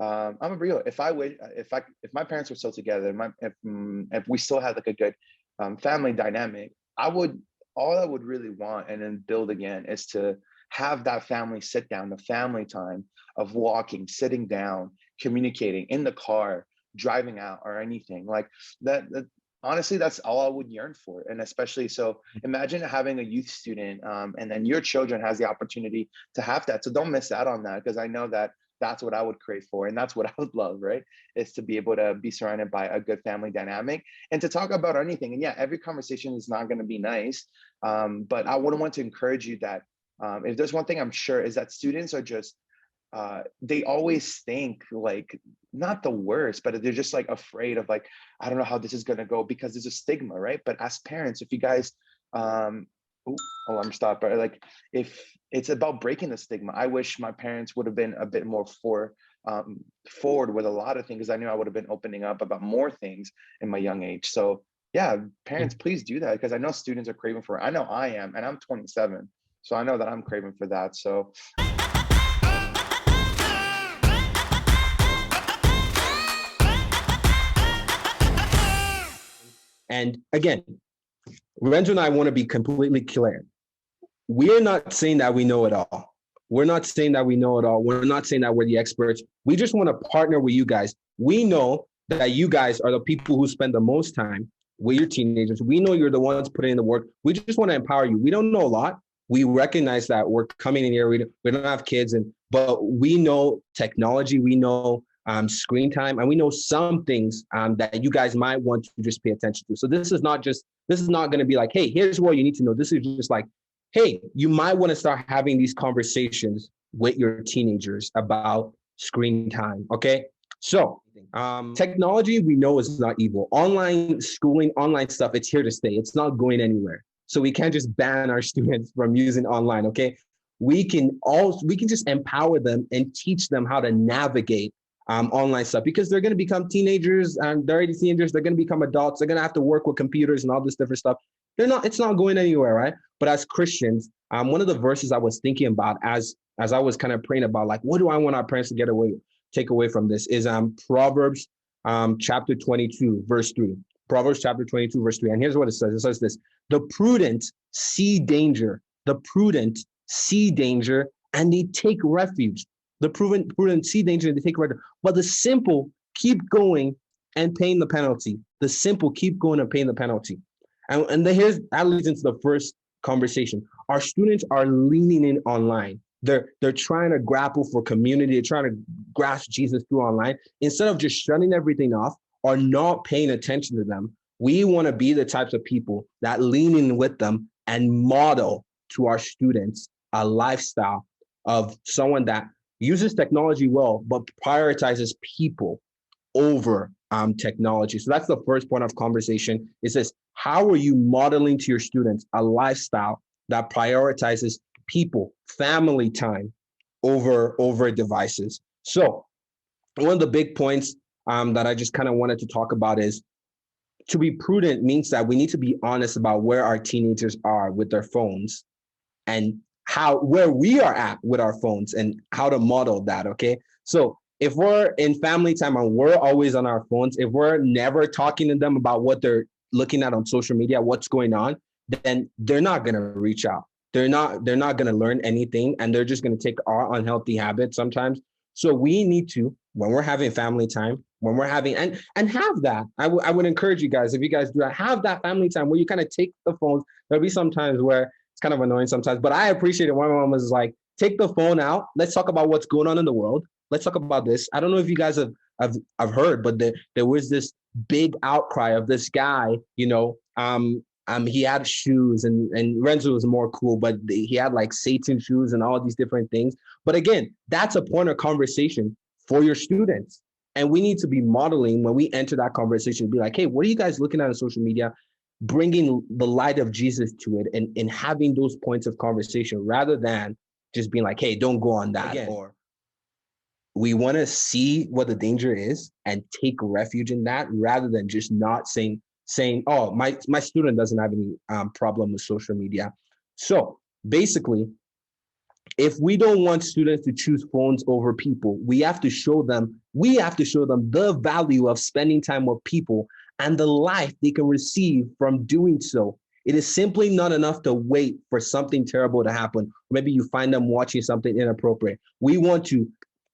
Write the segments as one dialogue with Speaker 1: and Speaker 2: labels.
Speaker 1: I'm a real. If my parents were still together, if we still had like a good family dynamic, all I would really want and then build again is to have that family sit down, the family time of walking, sitting down, communicating in the car, driving out, or anything like that. Honestly, that's all I would yearn for. And especially, so imagine having a youth student, and then your children has the opportunity to have that. So don't miss out on that, because I know that that's what I would crave for. And that's what I would love, right? Is to be able to be surrounded by a good family dynamic and to talk about anything. And yeah, every conversation is not going to be nice. But I would want to encourage you that if there's one thing I'm sure is that students are just, they always think like not the worst, but they're just like afraid of like, I don't know how this is going to go because there's a stigma, right? But as parents, if you guys, I'm stopped, but like if it's about breaking the stigma, I wish my parents would have been a bit more forward with a lot of things. I knew I would have been opening up about more things in my young age. So yeah, parents, please do that, because I know students are craving for it. I know I am, and I'm 27. So I know that I'm craving for that. So
Speaker 2: and again, Renzo and I want to be completely clear. We're not saying that we know it all. We're not saying that we know it all. We're not saying that we're the experts. We just want to partner with you guys. We know that you guys are the people who spend the most time with your teenagers. We know you're the ones putting in the work. We just want to empower you. We don't know a lot. We recognize that we're coming in here. We don't have kids, but we know technology. We know screen time, and we know some things that you guys might want to just pay attention to. So this is not going to be like, hey, here's what you need to know. This is just like, hey, you might want to start having these conversations with your teenagers about screen time. Okay. So technology, we know, is not evil. Online schooling, online stuff, it's here to stay. It's not going anywhere. So we can't just ban our students from using online. Okay. We can just empower them and teach them how to navigate online stuff, because they're going to become teenagers, and they're already teenagers. They're going to become adults. They're going to have to work with computers and all this different stuff. It's not going anywhere, right? But as Christians, one of the verses I was thinking about as I was kind of praying about, like, what do I want our parents to take away from this, is Proverbs chapter 22, verse 3. Proverbs chapter 22, verse 3. And here's what it says. It says this: the prudent see danger. The prudent see danger and they take refuge. The prudent see danger and they take refuge. But the simple keep going and paying the penalty. The simple keep going and paying the penalty. And that leads into the first conversation. Our students are leaning in online. They're trying to grapple for community. They're trying to grasp Jesus through online. Instead of just shutting everything off or not paying attention to them, we want to be the types of people that lean in with them and model to our students a lifestyle of someone that uses technology well, but prioritizes people over technology. So that's the first point of conversation. It says, how are you modeling to your students a lifestyle that prioritizes people, family time over devices? So one of the big points that I just kind of wanted to talk about is, to be prudent means that we need to be honest about where our teenagers are with their phones and where we are at with our phones and how to model that. Okay. So if we're in family time and we're always on our phones, if we're never talking to them about what they're looking at on social media, what's going on, then they're not going to reach out. They're not going to learn anything, and they're just going to take our unhealthy habits sometimes. So we need to, when we're having family time, when we're having, and have that, I would encourage you guys, if you guys do that, have that family time where you kind of take the phones. There'll be some times where it's kind of annoying sometimes, but I appreciate it when my mom was like, take the phone out. Let's talk about what's going on in the world. Let's talk about this. I don't know if you guys have heard, but there was this big outcry of this guy, he had shoes, and Renzo was more cool, but he had like Satan shoes and all these different things. But again, that's a point of conversation for your students. And we need to be modeling when we enter that conversation, be like, hey, what are you guys looking at on social media? Bringing the light of Jesus to it and having those points of conversation, rather than just being like, hey, don't go on that. Again, or we want to see what the danger is and take refuge in that, rather than just not saying, oh, my student doesn't have any problem with social media. So basically, If we don't want students to choose phones over people, we have to show them the value of spending time with people and the life they can receive from doing so. It is simply not enough to wait for something terrible to happen. Maybe you find them watching something inappropriate. We want to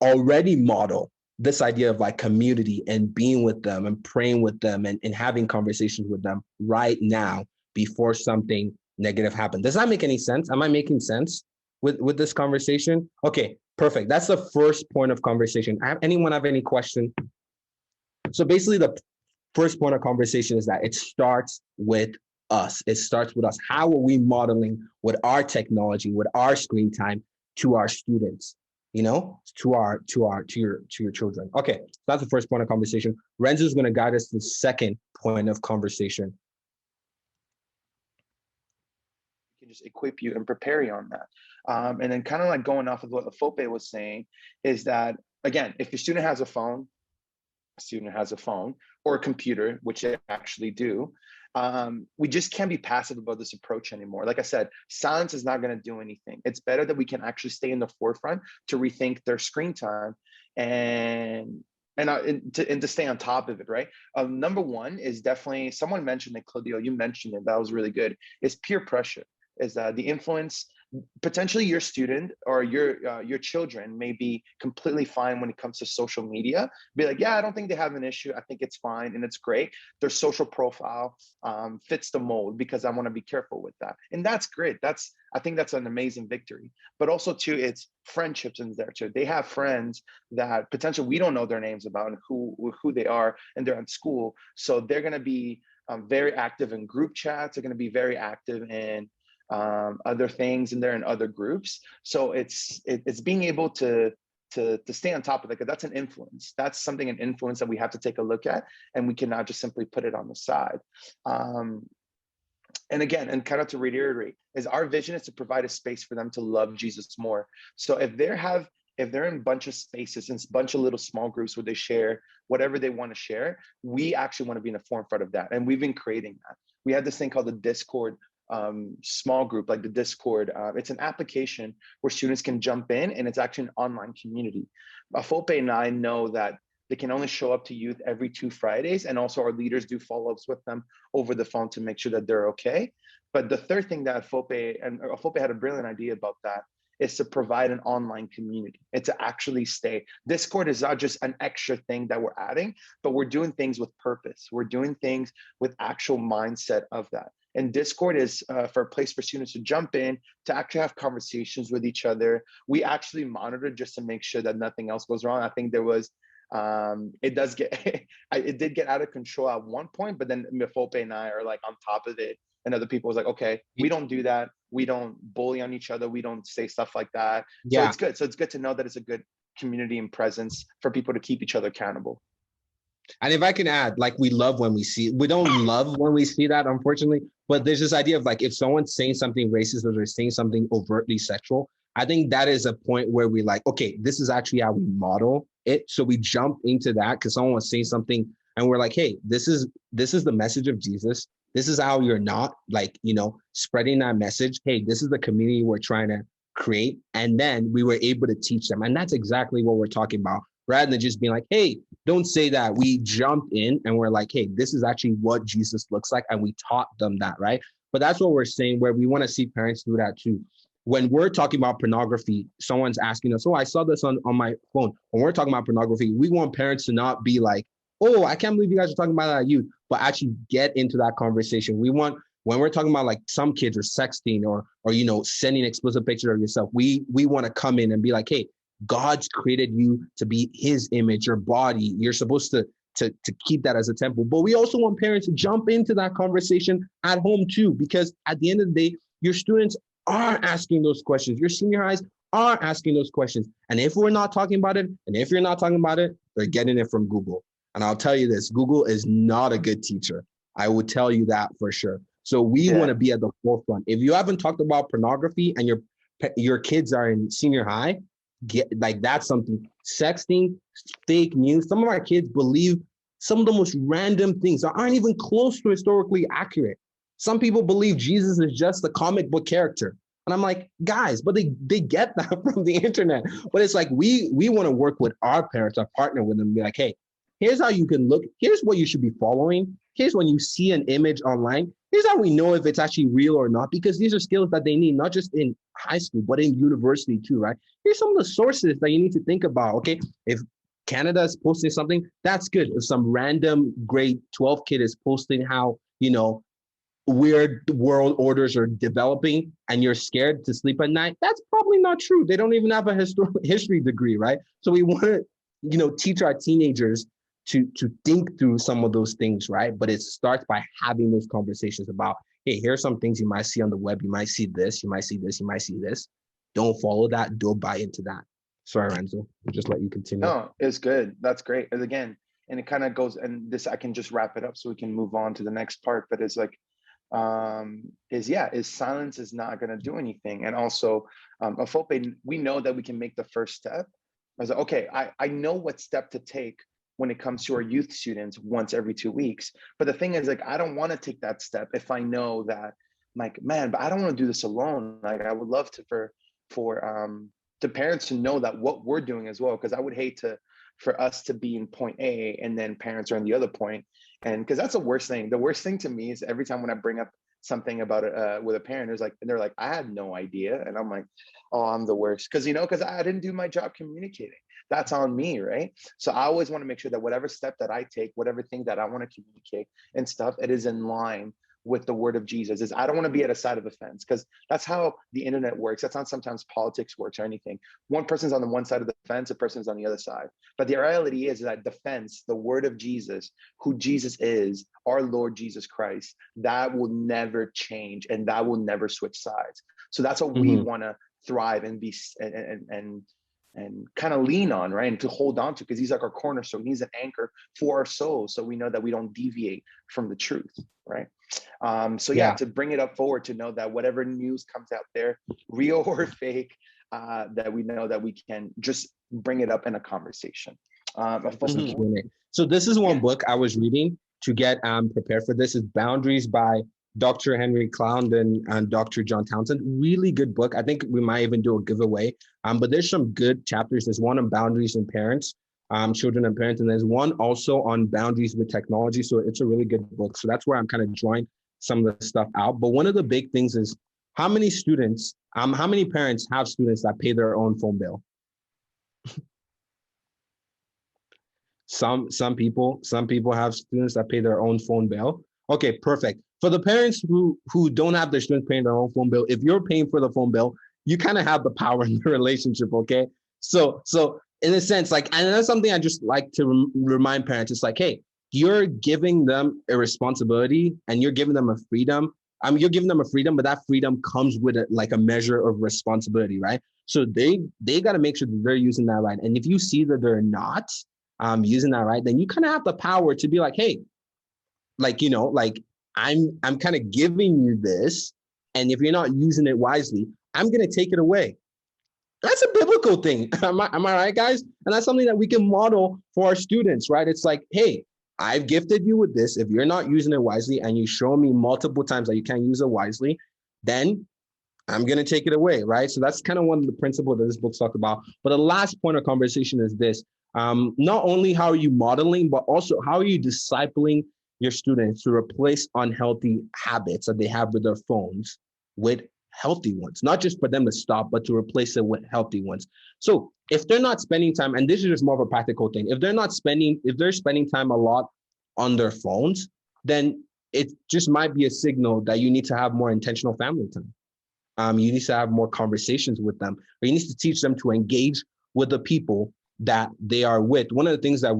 Speaker 2: already model this idea of like community and being with them and praying with them and having conversations with them right now before something negative happens. Does that make any sense? Am I making sense with this conversation? Okay, perfect. That's the first point of conversation. Anyone have any question? So basically the first point of conversation is that it starts with us. It starts with us. How are we modeling with our technology, with our screen time to our students? You know, to your children. Okay, so that's the first point of conversation. Renzo is going to guide us to the second point of conversation.
Speaker 1: We can just equip you and prepare you on that. And then kind of like going off of what Afope was saying is that, again, if your student has a phone or a computer, which they actually do, we just can't be passive about this approach anymore. Like I said, silence is not going to do anything. It's better that we can actually stay in the forefront to rethink their screen time and to stay on top of it, right? Number one is definitely, someone mentioned it, Claudio, you mentioned it, that was really good, is peer pressure. Is the influence. Potentially your student or your children may be completely fine when it comes to social media. Be like, yeah, I don't think they have an issue. I think it's fine and it's great. Their social profile fits the mold because I want to be careful with that. And that's great. I think that's an amazing victory. But also too, it's friendships in there too. They have friends that potentially we don't know their names about and who they are, and they're in school. So they're going to be very active in group chats. They're going to be very active in other things in there and other groups. So it's being able to stay on top of it, because that's an influence. That's something, an influence that we have to take a look at, and we cannot just simply put it on the side. And again, and kind of to reiterate, is our vision is to provide a space for them to love Jesus more. So if they're in a bunch of spaces and a bunch of little small groups where they share whatever they want to share, we actually want to be in the forefront of that. And we've been creating that. We have this thing called the Discord small group, like the Discord. It's an application where students can jump in, and it's actually an online community. Afope and I know that they can only show up to youth every 2 Fridays, and also our leaders do follow-ups with them over the phone to make sure that they're okay. But the third thing that Afope had a brilliant idea about that, is to provide an online community and to actually stay. Discord is not just an extra thing that we're adding, but we're doing things with purpose. We're doing things with actual mindset of that. And Discord is for a place for students to jump in, to actually have conversations with each other. We actually monitor just to make sure that nothing else goes wrong. I think there was, it did get out of control at one point, but then Afope and I are like on top of it. And other people was like, okay, we don't do that. We don't bully on each other. We don't say stuff like that. Yeah. So it's good. So it's good to know that it's a good community and presence for people to keep each other accountable.
Speaker 2: And if I can add, like, we don't love when we see that, unfortunately, but there's this idea of like, if someone's saying something racist or they're saying something overtly sexual, I think that is a point where we like, okay, this is actually how we model it. So we jump into that because someone was saying something and we're like, hey, this is the message of Jesus. This is how you're not like, spreading that message. Hey, this is the community we're trying to create. And then we were able to teach them. And that's exactly what we're talking about. Rather than just being like, hey, don't say that. We jumped in and we're like, hey, this is actually what Jesus looks like. And we taught them that, right? But that's what we're saying, where we want to see parents do that too. When we're talking about pornography, someone's asking us, oh, I saw this on my phone. When we're talking about pornography, we want parents to not be like, oh, I can't believe you guys are talking about that at youth, but actually get into that conversation. We want, when we're talking about like some kids are sexting or sending explicit pictures of yourself, we want to come in and be like, hey, God's created you to be his image, your body. You're supposed to keep that as a temple. But we also want parents to jump into that conversation at home too, because at the end of the day, your students are asking those questions. Your senior highs are asking those questions. And if we're not talking about it, and if you're not talking about it, they're getting it from Google. And I'll tell you this, Google is not a good teacher. I would tell you that for sure. So we want to be at the forefront. If you haven't talked about pornography and your kids are in senior high, that's something. Sexting, fake news. Some of our kids believe some of the most random things that aren't even close to historically accurate. Some people believe Jesus is just a comic book character. And I'm like, guys, but they get that from the internet. But it's like we want to work with our parents, or partner with them, and be like, hey, here's how you can look. Here's what you should be following. Here's when you see an image online. Here's how we know if it's actually real or not, because these are skills that they need, not just in high school, but in university too, right? Here's some of the sources that you need to think about. Okay, if Canada is posting something, that's good. If some random grade 12 kid is posting how, weird world orders are developing and you're scared to sleep at night, that's probably not true. They don't even have a history degree, right? So we want to, teach our teenagers to think through some of those things, right? But it starts by having those conversations about, hey, here's some things you might see on the web. You might see this, you might see this, you might see this. Don't follow that. Don't buy into that. Sorry, Renzo. I'll just let you continue.
Speaker 1: No, it's good. That's great. And again, and it kind of goes, and this, I can just wrap it up so we can move on to the next part, but it's like, is silence is not going to do anything. And also, Afope, we know that we can make the first step. I was like, okay, I know what step to take when it comes to our youth students once every 2 weeks. But the thing is, like, I don't want to take that step if I know that, like, man, but I don't want to do this alone. Like, I would love to for the parents to know that what we're doing as well, because I would hate for us to be in point A and then parents are in the other point. And because that's the worst thing. The worst thing to me is every time when I bring up something about it with a parent, they're like, I had no idea. And I'm like, oh, I'm the worst. Because I didn't do my job communicating. That's on me, right? So I always want to make sure that whatever step that I take, whatever thing that I want to communicate and stuff, it is in line with the word of Jesus. Is I don't want to be at a side of the fence, because that's how the internet works. That's not sometimes politics works or anything. One person's on the one side of the fence, a person's on the other side. But the reality is that the fence, the word of Jesus, who Jesus is, our Lord Jesus Christ, that will never change and that will never switch sides. So that's what we want to thrive and be and kind of lean on, right? And to hold on to, because he's like our cornerstone. He's an anchor for our soul. So we know that we don't deviate from the truth, right? To bring it up forward, to know that whatever news comes out there, real or fake, that we know that we can just bring it up in a conversation.
Speaker 2: So this is one book I was reading to get prepared for this. Is Boundaries by Dr. Henry Cloud and Dr. John Townsend. Really good book. I think we might even do a giveaway. But there's some good chapters. There's one on boundaries and parents, children and parents. And there's one also on boundaries with technology. So it's a really good book. So that's where I'm kind of drawing some of the stuff out. But one of the big things is how many parents have students that pay their own phone bill? Some people have students that pay their own phone bill. Okay, perfect. For the parents who don't have their students paying their own phone bill, if you're paying for the phone bill, you kind of have the power in the relationship, okay? So in a sense, like, and that's something I just like to remind parents. It's like, hey, you're giving them a responsibility and you're giving them a freedom. You're giving them a freedom, but that freedom comes with a measure of responsibility, right? So they got to make sure that they're using that right. And if you see that they're not using that right, then you kind of have the power to be like, hey, I'm kind of giving you this, and if you're not using it wisely, I'm going to take it away. That's a biblical thing. Am I right, guys? And that's something that we can model for our students, right? It's like, hey, I've gifted you with this. If you're not using it wisely and you show me multiple times that you can't use it wisely, then I'm going to take it away, right? So that's kind of one of the principles that this book talks about. But the last point of conversation is this. Not only how are you modeling, but also how are you discipling your students to replace unhealthy habits that they have with their phones with healthy ones, not just for them to stop, but to replace it with healthy ones. So if they're not spending time, and this is just more of a practical thing, if they're spending time a lot on their phones, then it just might be a signal that you need to have more intentional family time. You need to have more conversations with them, or you need to teach them to engage with the people that they are with. One of the things that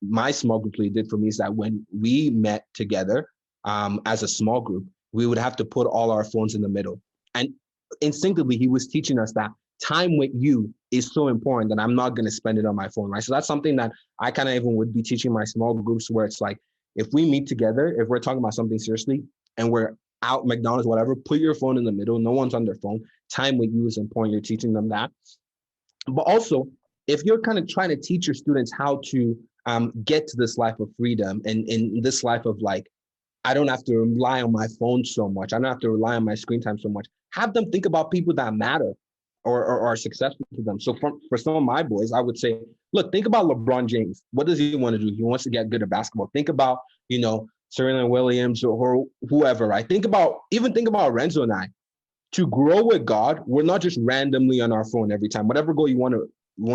Speaker 2: my small group leader did for me is that when we met together as a small group, we would have to put all our phones in the middle. And instinctively, he was teaching us that time with you is so important that I'm not going to spend it on my phone, right? So that's something that I kind of even would be teaching my small groups, where it's like, if we meet together, if we're talking about something seriously and we're out McDonald's, whatever, put your phone in the middle. No one's on their phone. Time with you is important. You're teaching them that. But also, if you're kind of trying to teach your students how to get to this life of freedom and in this life of like, I don't have to rely on my phone so much, I don't have to rely on my screen time so much, have them think about people that matter or are successful to them. So for some of my boys, I would say, look, think about LeBron James. What does he want to do? He wants to get good at basketball. Think about, Serena Williams or whoever, right? Think about Renzo and I. To grow with God, we're not just randomly on our phone every time. Whatever goal you want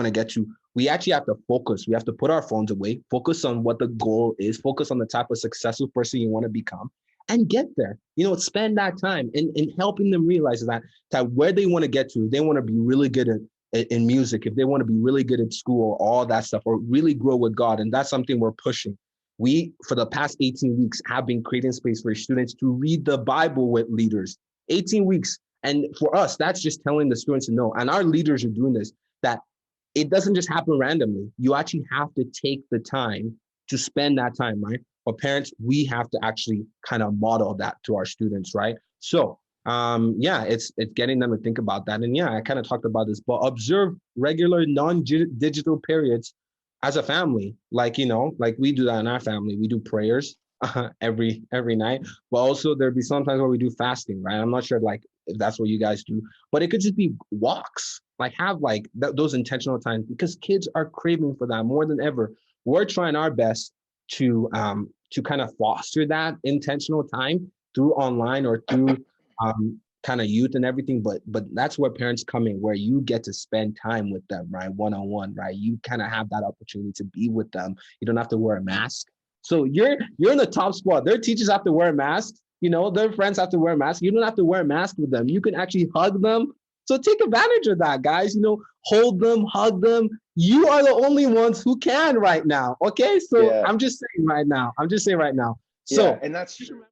Speaker 2: to get to, we actually have to focus. We have to put our phones away, focus on what the goal is, focus on the type of successful person you want to become, and get there. Spend that time in helping them realize that where they want to get to, if they want to be really good in music, if they want to be really good at school, all that stuff, or really grow with God. And that's something we're pushing. We, for the past 18 weeks, have been creating space for students to read the Bible with leaders. 18 weeks. And for us, that's just telling the students to know, and our leaders are doing this, that it doesn't just happen randomly. You actually have to take the time to spend that time, right? For parents, we have to actually kind of model that to our students, right? So, it's getting them to think about that. And I kind of talked about this, but observe regular non-digital periods as a family. Like we do that in our family. We do prayers every night, but also there'd be sometimes where we do fasting, right? I'm not sure if that's what you guys do, but it could just be walks, have those intentional times, because kids are craving for that more than ever. We're trying our best to kind of foster that intentional time through online or through kind of youth and everything, but that's where parents come in, where you get to spend time with them, right? One-on-one, right? You kind of have that opportunity to be with them. You don't have to wear a mask. So you're in the top spot. Their teachers have to wear masks. Their friends have to wear masks. You don't have to wear a mask with them. You can actually hug them. So take advantage of that, guys. Hold them, hug them. You are the only ones who can right now. Okay. So I'm just saying right now. So
Speaker 1: and that's true.